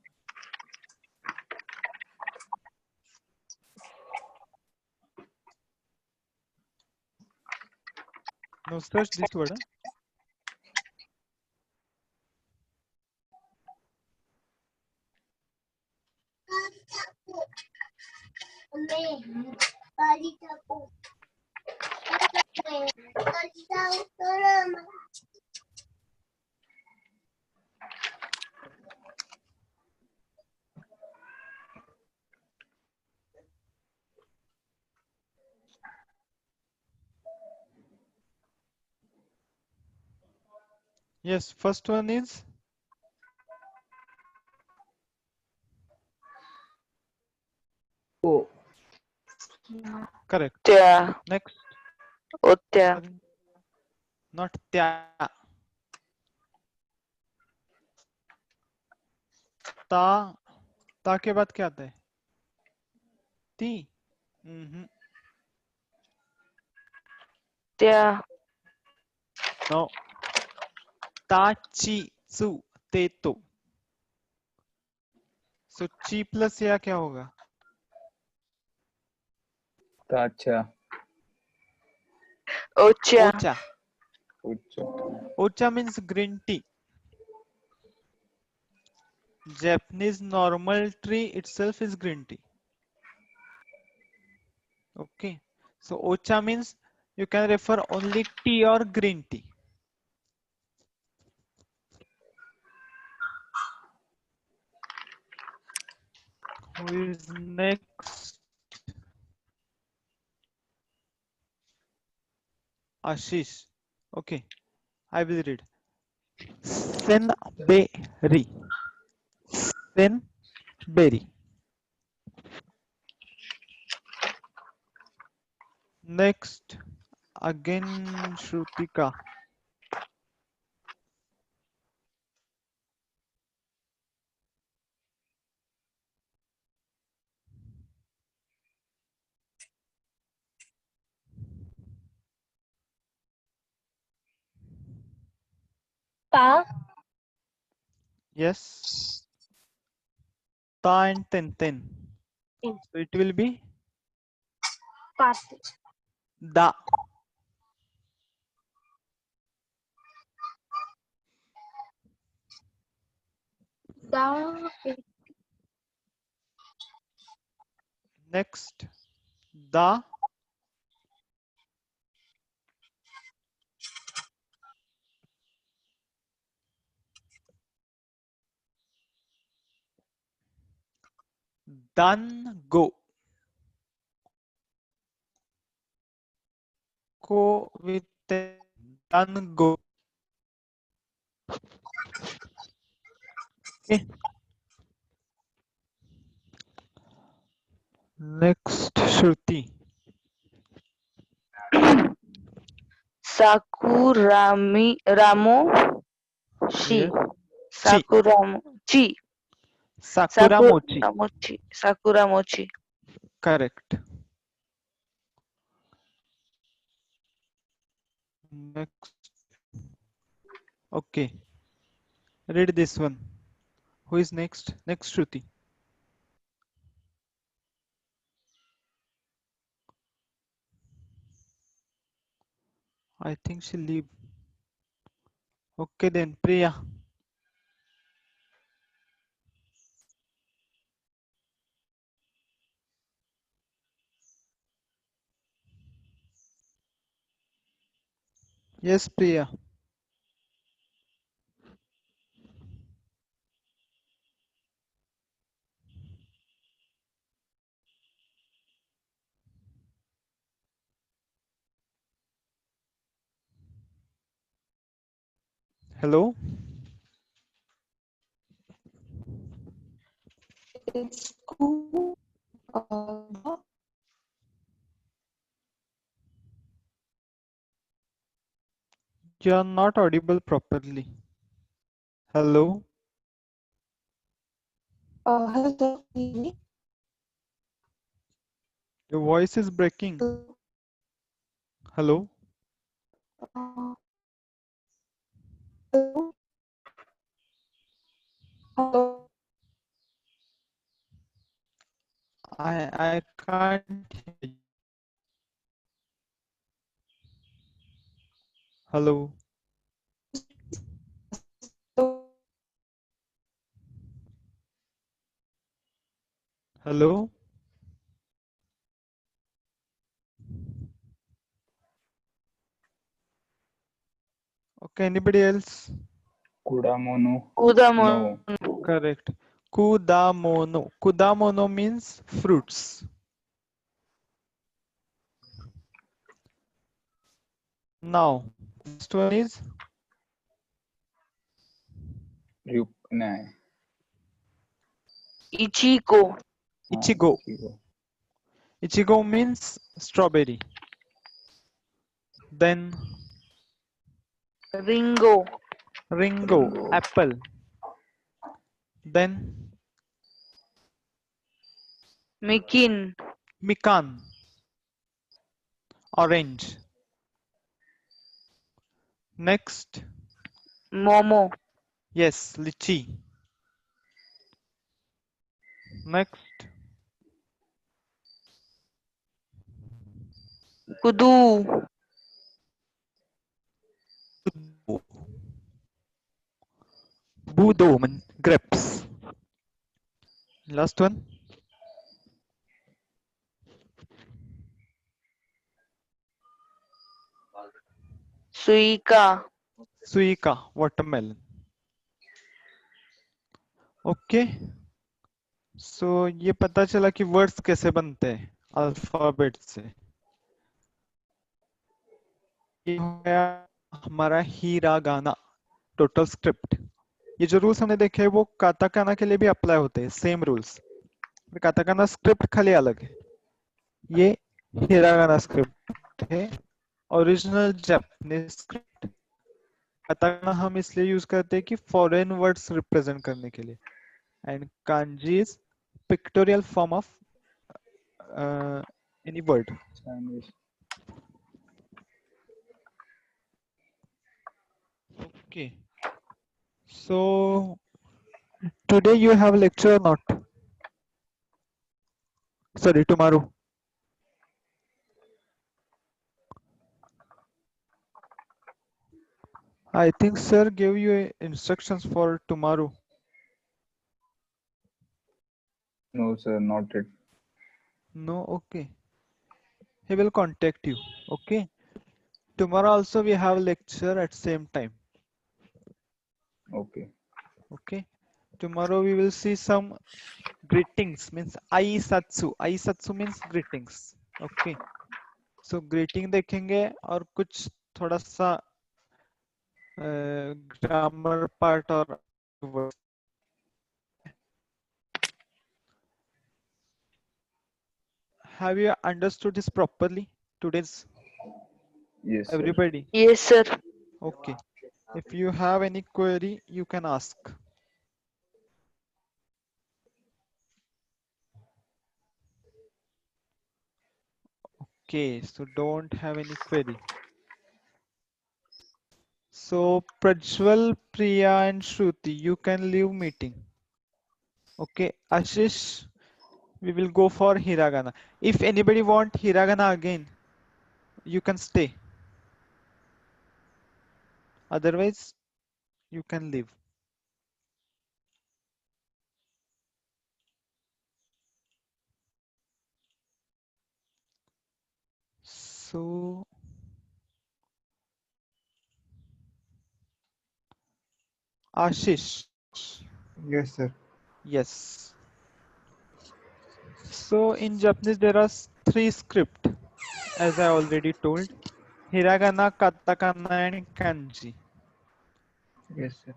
Now search this word. Yes, first one is O correct. त्या Next, ओत्या not त्या. ता के बाद क्या आता है? ती. त्या No. ताची चू ते तो. So ची प्लस या क्या होगा? ताचा ओच्या ओचा. उच्च Ocha means green tea. Japanese normal tree itself is green tea. Okay. So ocha means you can refer only tea or green tea. Who is next? Ashish. Okay. I will read. Senberry. Senberry. Next, again Shrutika. पा Yes. Ta and ten. Mm. So it will be पाते da. दा Next, da. Dan go. Go with dan go. Okay. Next, Shruti. रामो she Yes. Chi. ची Sakura mochi. साकुरामोची Correct. Next. Okay. Read this one. Who is next? Next, Shruti. I think she leave. Okay then, Priya. Yes, Priya. Hello. It's cool. Ba. You are not audible properly. Hello. Hello, sir. Can you hear me? Your voice is breaking. Hello. Uh, hello. Hello. I can't hear you. Hello. Hello. Okay, anybody else? Kudamono. Kudamono. No. Correct. Kudamono. Kudamono means fruits. Now, next one is नाही. Ichigo. Ichigo. Ichigo means strawberry. Then Ringo. Ringo, apple. Then Mikin. Mikan, orange. Next, Momo. yes, lychee. Next, Kudu. Budo. Budo means grapes. Last one, Suika. Suica, watermelon. Okay so ये पता चला कि words कैसे बनते हैं alphabet से। ये हो गया हमारा हीरागाना टोटल स्क्रिप्ट। ये जो रूल्स हमने देखे वो काताकाना के लिए भी अप्लाई होते हैं, सेम रूल्स। काताकाना स्क्रिप्ट खाली अलग है, ये हिरागाना स्क्रिप्ट है, ओरिजिनल जापानीज स्क्रिप्ट। काताकाना हम इसलिए यूज करते हैं कि फॉरेन वर्ड्स रिप्रेजेंट करने के लिए, and kanji is pictorial form of any word. Chinese. Okay. So today you have lecture or not? Sorry, tomorrow. I think sir gave you instructions for tomorrow. No, sir, not it. No, okay. He will contact you. Okay. Tomorrow also we have lecture at same time. Okay. Okay. Tomorrow we will see some greetings, means aisatsu. Aisatsu means greetings. Okay. So greeting देखेंगे और कुछ थोड़ा सा grammar part और words. Have you understood this properly? Today's Yes, sir. everybody. Yes, sir. Okay. If you have any query, you can ask. Okay, so don't have any query. So Prajwal, Priya, and Shruti, you can leave meeting. Okay, Ashish, we will go for Hiragana. If anybody want Hiragana again, you can stay. Otherwise, you can leave. So Ashish, Yes, sir. yes. So in Japanese there are three script, as I already told: Hiragana, Katakana, and Kanji. Yes, sir.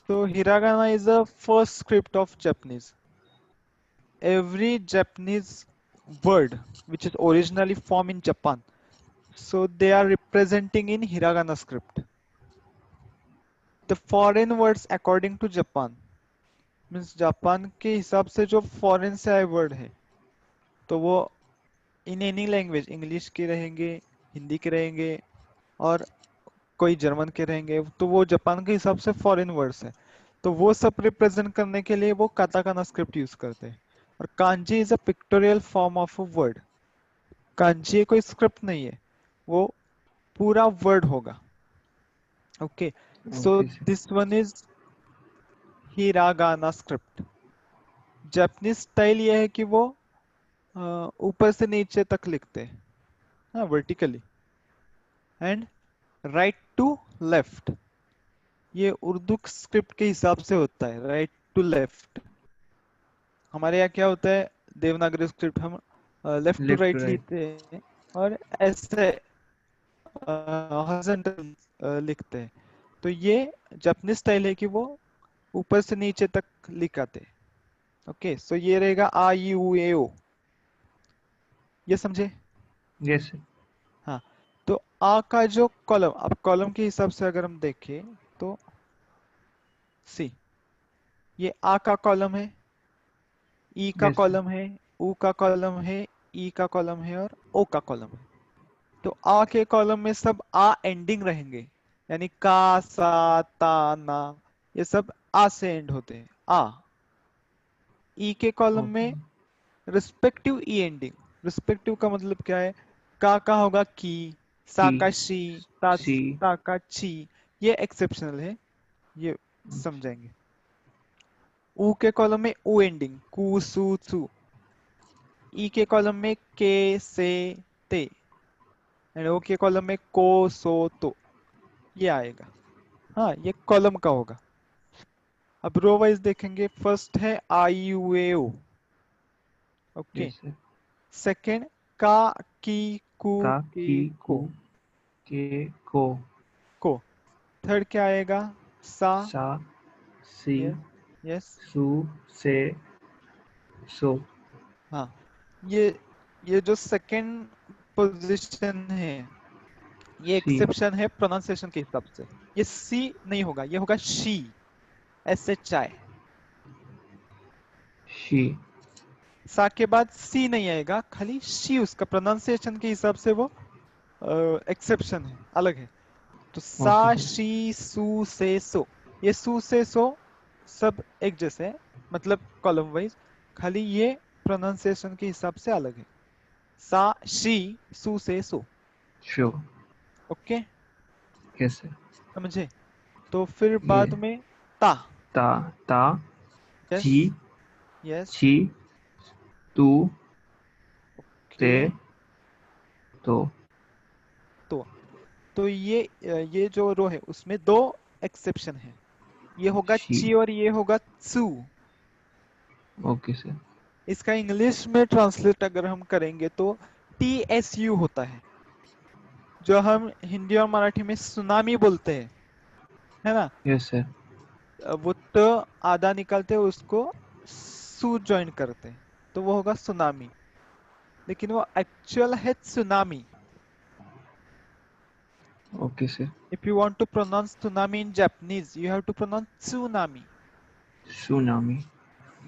So Hiragana is the first script of Japanese. Every Japanese word which is originally formed in Japan, so they are representing in Hiragana script. The foreign words according to Japan, means Japan के हिसाब से जो foreign से आए word है तो वो in any language, English के रहेंगे, हिंदी के रहेंगे और कोई जर्मन के रहेंगे, तो वो जापान के हिसाब से फॉरेन वर्ड्स है, तो वो सब रिप्रेजेंट करने के लिए वो काताकाना स्क्रिप्ट यूज करते हैं। और kanji is a pictorial form of a word. Kanji कोई स्क्रिप्ट नहीं है, वो पूरा वर्ड होगा। Okay, so Okay, sir. This one is hiragana script. Japanese style ये है कि वो ऊपर से नीचे तक लिखते हैं, हाँ, vertically. And right to left, ये उर्दू स्क्रिप्ट के हिसाब से होता है, राइट टू लेफ्ट। हमारे यहाँ क्या होता है, देवनागरी स्क्रिप्ट हम left to left to right right. लिखते हैं और ऐसे हॉरिजॉन्टल लिखते हैं। तो ये जापानीज स्टाइल है कि वो ऊपर से नीचे तक लिखाते हैं। ओके, सो ये रहेगा आ ई उ ए ओ, ये समझे? Yes sir. हाँ, तो आ का जो कॉलम, अब कॉलम के हिसाब से अगर हम देखें तो सी, ये आ का कॉलम है, ई का यस सर। कॉलम है, ऊ का कॉलम है, ई का कॉलम है और ओ का कॉलम है। तो आ के कॉलम में सब आ एंडिंग रहेंगे, यानी का, सा, ता, ना, ये सब आ से एंड होते हैं, आ। ई के कॉलम ओके। में रिस्पेक्टिव ई एंडिंग, रिस्पेक्टिव का मतलब क्या है, का होगा की, सा की का शी, सी। ता का ची, ये एक्सेप्शनल है, ये समझाएंगे। ऊ के कॉलम में ऊ एंडिंग, कु, सु, सु। ई के कॉलम में के, से, ते, एंड ओ के कॉलम में को, सो, तो, ये आएगा। हाँ, ये कॉलम का होगा। अब रो वाइज देखेंगे, फर्स्ट है आई यू ए ओ, ओके। Yes sir. सेकंड का, की, कु, का के, की को, कू के को। को। थर्ड क्या आएगा, सा, सा सी यस, यस, सू से सो। हाँ। ये जो सेकंड पोजीशन है, ये सी एक्सेप्शन है प्रोनाउंसिएशन के हिसाब से। ये सी नहीं होगा, ये होगा she, S H I. She. सा के बाद सी नहीं आएगा, खाली शी, उसका प्रोनाउंसिएशन के हिसाब से वो एक्सेप्शन है, अलग है। तो सा, ओके सर। शी, सू, से, सो, ये सू से सो सब एक जैसे है, मतलब कॉलम वाइज, खाली ये प्रोनाउंसिएशन के हिसाब से अलग है। सा, शी, सू से सो, शो। Okay, yes sir. समझे? तो फिर ये बाद में ता, ता ता यस, ची यस, छी तू ओके। ते तो। तो ये जो रो है उसमें दो एक्सेप्शन है, ये होगा शी। ची और ये होगा त्सू। Okay sir. इसका इंग्लिश में ट्रांसलेट अगर हम करेंगे तो TSU होता है, जो हम हिंदी और मराठी में सुनामी बोलते हैं, है ना? Yes sir. वो त आधा निकालते हैं, उसको सू ज्वाइन करते हैं, तो वो होगा सुनामी, लेकिन वो एक्चुअल है tsunami. Okay sir. If you want to pronounce tsunami in Japanese, you have to pronounce tsunami. Tsunami.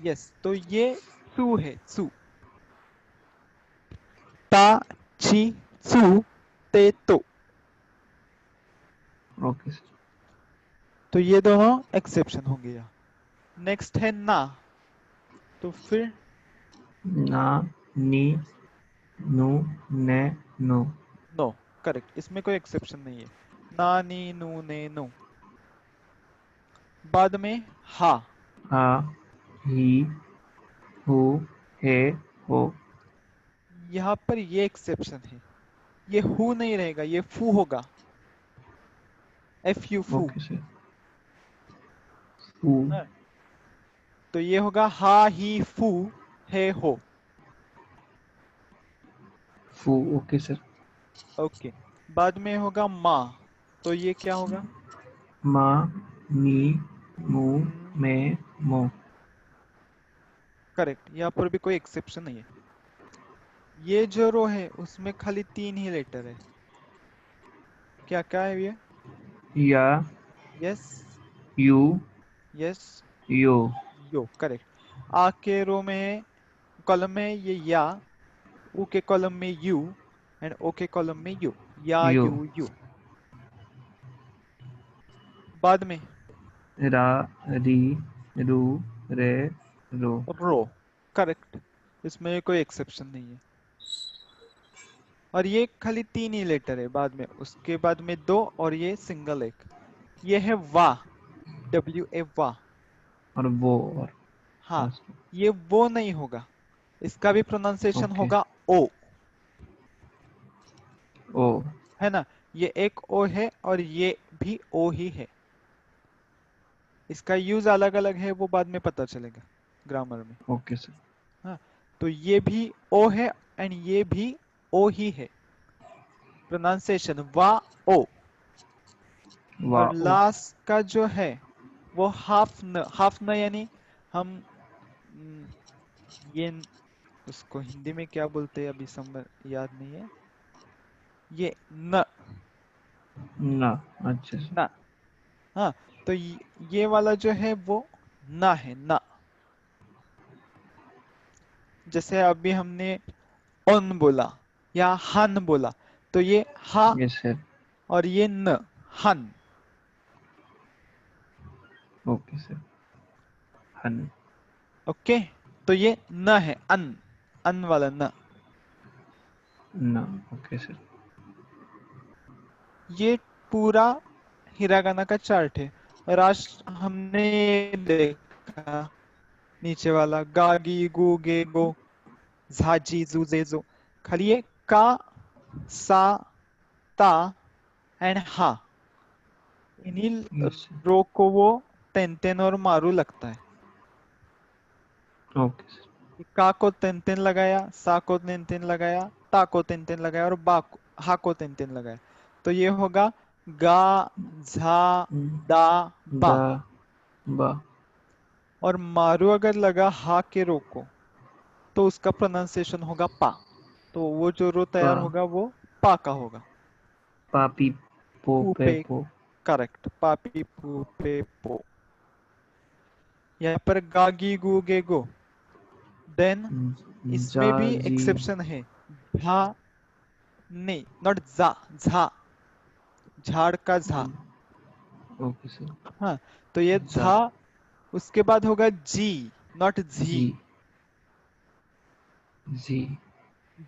Yes, तो ये सू है, सू। ता, ची, सू, ते, तो। Okay sir. तो ये दोनों एक्सेप्शन होंगे यहाँ। नेक्स्ट है ना, तो फिर ना नी नू ने नो। नो, करेक्ट, इसमें कोई एक्सेप्शन नहीं है। ना, नी, नू, ने, नो। बाद में हा, हा ही हु हे हो। यहाँ पर ये एक्सेप्शन है, ये हु नहीं रहेगा, ये फू होगा, FU, फू। Okay sir. फू हाँ, तो ये होगा हा, ही, फू, हे, हो। फू। Okay sir. ओके, बाद में होगा माँ, तो ये क्या होगा? मा नी मू हम्म, मे मो। करेक्ट, यहाँ पर भी कोई एक्सेप्शन नहीं है। ये जो रो है उसमें खाली 3 ही लेटर है, क्या क्या है ये? या यस, यू यस, यो। यो, करेक्ट। आ के रो में, कॉलम में ये या, ऊ के कॉलम में यू, एंड ओ के कॉलम में यू, या, यो। You, you. बाद में रा री रू रे रो। रो, करेक्ट, इसमें कोई एक्सेप्शन नहीं है। और ये खाली 3 ही लेटर है, बाद में उसके बाद में 2 और ये सिंगल एक। ये है वाह, WA, वाह। और वो और हाँ, लास्ट। ये वो नहीं होगा, इसका भी प्रोनाउंसिएशन ओके। होगा ओ, ओ। है ना? ये एक ओ है और ये भी ओ ही है। इसका यूज अलग अलग है, वो बाद में पता चलेगा ग्रामर में। Okay sir. हाँ, तो ये भी ओ है एंड ये भी ओ ही है। प्रोनाउंसिएशन वा ओ। वाह और लास्ट का जो है वो हाफ न यानी हम ये उसको हिंदी में क्या बोलते हैं अभी समझ याद नहीं है। ये न ना। अच्छा सर। न। हाँ, तो ये वाला जो है वो ना है ना। जैसे अभी हमने ऑन बोला या हन बोला, तो ये हा यस सर। और ये न, हन। Okay sir. हन। ओके, तो ये न है, अन वाला न। ना। Okay sir. ये पूरा हिरागाना का चार्ट है। और आज हमने ये देखा नीचे वाला गागी गूगे गो झाजी जूजे जो, खाली ये का सा ता एंड हा, इन्हीं यस सर। रो को वो तेन और मारू लगता है। Okay sir. का को तेन लगाया, सा को तेन लगाया, ता को तेन लगाया और हा को तेन लगाया, तो ये होगा गा झा दा बा। दा बा। और मारू अगर लगा हा के रो को, तो उसका प्रोनाउंसिएशन होगा पा। तो वो जो रो पा। तैयार होगा वो पा का होगा। पापी पो पे पूपे, पो। करेक्ट, पापी पूपे पो। यहाँ पर गागी गूगे गो। देन जा इसमें भी जी। एक्सेप्शन है। झा नहीं, नॉट जा, झा, झाड़ का झा। Okay sir. हाँ, तो ये जा। झा उसके बाद होगा जी, नॉट झी। जी। जी।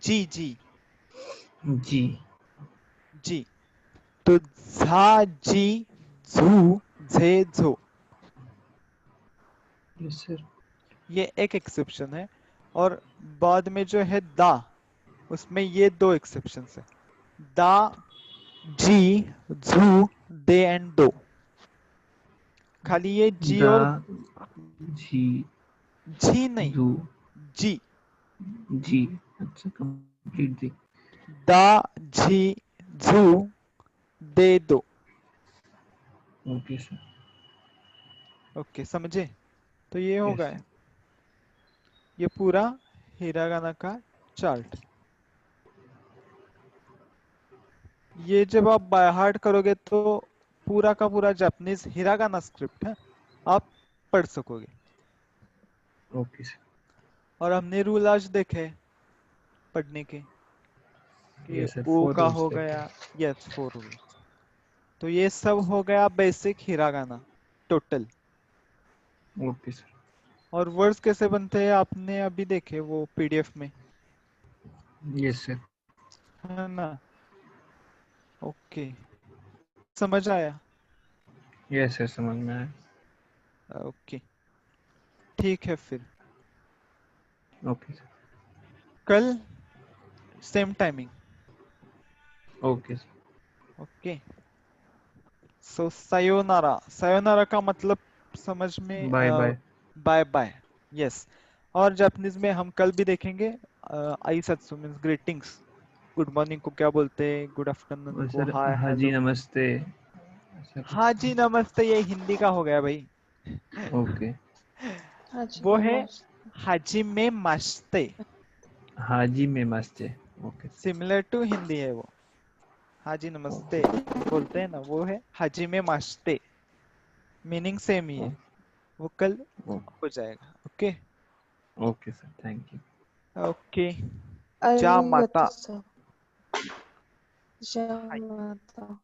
जी जी जी। जी। तो झा जी झू झे झो, यस सर। ये एक एक्सेप्शन है। और बाद में जो है दा, उसमें ये दो एक्सेप्शन है। दा जी झू दे एंड दो। खाली ये जी दा और जी झी नहीं, दू जी। जी। अच्छा कंप्लीट दी। दा झी झू दे दो। Okay sir. ओके, समझे? तो ये हो यस गया, सर। ये पूरा हिरागाना का चार्ट। ये जब आप बाय हार्ट करोगे तो पूरा का पूरा जापानीज हिरागाना स्क्रिप्ट है, आप पढ़ सकोगे। Okay sir. और हमने रूल आज देखे पढ़ने के कि यस सर। ओ 4 का रूल्स हो देखे। गया, यस 4 रूल्स। तो ये सब हो गया basic hiragana total. Okay sir. और वर्ड्स कैसे बनते हैं आपने अभी देखे वो पीडीएफ में, यस सर। है ना? ओके, समझ आया? यस सर समझ में आया। ओके, ठीक है फिर ओके सर। कल same timing. Okay sir. Okay, so सायोनारा, सायोनारा का मतलब समझ में bye bye. Bye bye, yes. और जापानीज में हम कल भी देखेंगे आईसत्सु मींस ग्रीटिंग्स। गुड मॉर्निंग को क्या बोलते हैं, गुड आफ्टरनून और को सर हाय हाजी हेलो। नमस्ते ऐसा हाँ कुछ। जी नमस्ते, ये हिंदी का हो गया भाई। ओके। हाजी वो है नमस्ते। हाजी में मस्ते, हाजी में मस्ते। Okay sir. Similar to Hindi है वो। हाजी नमस्ते बोलते हैं ना, वो है हाजी में मस्ते, मीनिंग सेम ही है। वो कल हो जाएगा। Okay okay sir thank you. Okay, जा माता। Arigato, sir. Jamata.